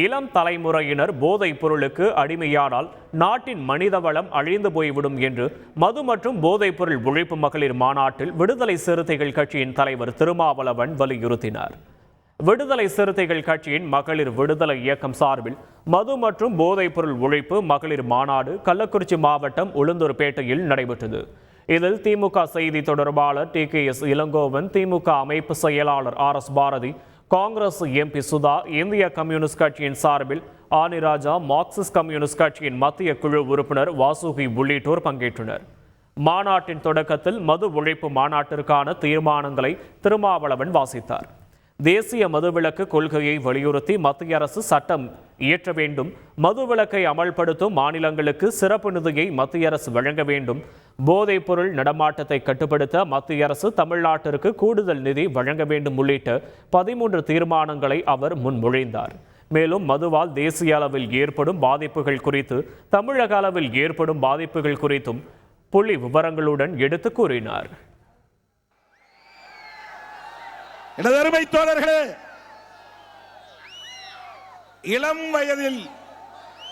இளம் தலைமுறையினர் போதைப் பொருளுக்கு அடிமையானால் நாட்டின் மனித வளம் அழிந்து போய்விடும் என்று மது மற்றும் போதைப் பொருள் ஒழிப்பு மகளிர் மாநாட்டில் விடுதலை சிறுத்தைகள் கட்சியின் தலைவர் திருமாவளவன் வலியுறுத்தினார். விடுதலை சிறுத்தைகள் கட்சியின் மகளிர் விடுதலை இயக்கம் சார்பில் மது மற்றும் போதைப் பொருள் ஒழிப்பு மகளிர் மாநாடு கள்ளக்குறிச்சி மாவட்டம் உளுந்தூர்பேட்டையில் நடைபெற்றது. இதில் திமுக செய்தி தொடர்பாளர் TKS இளங்கோவன், திமுக அமைப்பு செயலாளர் RS பாரதி, காங்கிரஸ் MP சுதா, இந்திய கம்யூனிஸ்ட் கட்சியின் சார்பில் ஆனிராஜா, மார்க்சிஸ்ட் கம்யூனிஸ்ட் கட்சியின் மத்திய குழு உறுப்பினர் வாசுகி உள்ளிட்டோர் பங்கேற்றனர். மாநாட்டின் தொடக்கத்தில் மது ஒழிப்பு மாநாட்டிற்கான தீர்மானங்களை திருமாவளவன் வாசித்தார். தேசிய மதுவிலக்கு கொள்கையை வலியுறுத்தி மத்திய அரசு சட்டம் இயற்ற வேண்டும். மதுவிலக்கை அமல்படுத்தும் மாநிலங்களுக்கு சிறப்பு நிதியை மத்திய அரசு வழங்க வேண்டும். போதைப் பொருள் நடமாட்டத்தை கட்டுப்படுத்த மத்திய அரசு தமிழ்நாட்டிற்கு கூடுதல் நிதி வழங்க வேண்டும் உள்ளிட்ட 13 தீர்மானங்களை அவர் முன்மொழிந்தார். மேலும் மதுவால் தேசிய அளவில் ஏற்படும் பாதிப்புகள் குறித்து, தமிழக அளவில் ஏற்படும் பாதிப்புகள் குறித்தும் புள்ளி விவரங்களுடன் எடுத்து கூறினார். எனதருமை தோழர்களே, இளம் வயதில்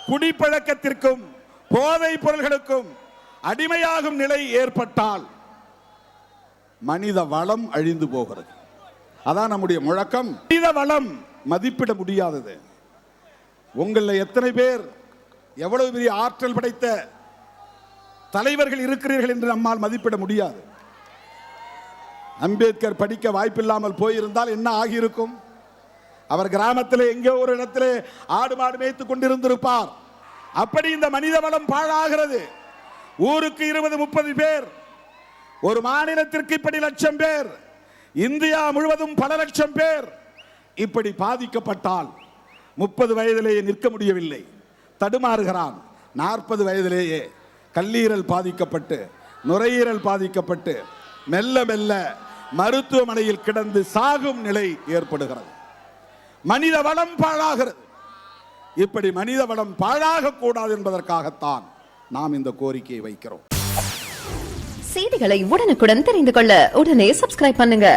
குடிப்பழக்கத்திற்கும் போதைப் பொருள்களுக்கும் அடிமையாகும் நிலை ஏற்பட்டால் மனித வளம் அழிந்து போகிறது. அதான் நம்முடைய முழக்கம். மனித வளம் மதிப்பிட முடியாதது. உங்களில் எத்தனை பேர் எவ்வளவு பெரிய ஆற்றல் படைத்த தலைவர்கள் இருக்கிறீர்கள் என்று நம்மால் மதிப்பிட முடியாது. அம்பேத்கர் படிக்க வாய்ப்பில்லாமல் போயிருந்தால் என்ன ஆகியிருக்கும்? அவர் கிராமத்தில் எங்கே ஒரு இடத்திலே ஆடு மாடு மேய்த்து கொண்டிருந்திருப்பார். அப்படி இந்த மனித வளம் பாழாகிறது. ஊருக்கு 20-30 பேர், ஒரு மாநிலத்திற்கு இப்படி லட்சம் பேர், இந்தியா முழுவதும் பல லட்சம் பேர் இப்படி பாதிக்கப்பட்டால் 30 வயதிலேயே நிற்க முடியவில்லை, தடுமாறுகிறான். 40 வயதிலேயே கல்லீரல் பாதிக்கப்பட்டு, நுரையீரல் பாதிக்கப்பட்டு மெல்ல மெல்ல மருத்துவமனையில் கிடந்து சாகும் நிலை ஏற்படுகிறது. மனித வளம் பாழாகிறது. இப்படி மனித வளம் பாழாக கூடாது என்பதற்காகத்தான் நாம் இந்த கோரிக்கையை வைக்கிறோம். செய்திகளை உடனுக்குடன் தெரிந்து கொள்ள உடனே சப்ஸ்கிரைப் பண்ணுங்க.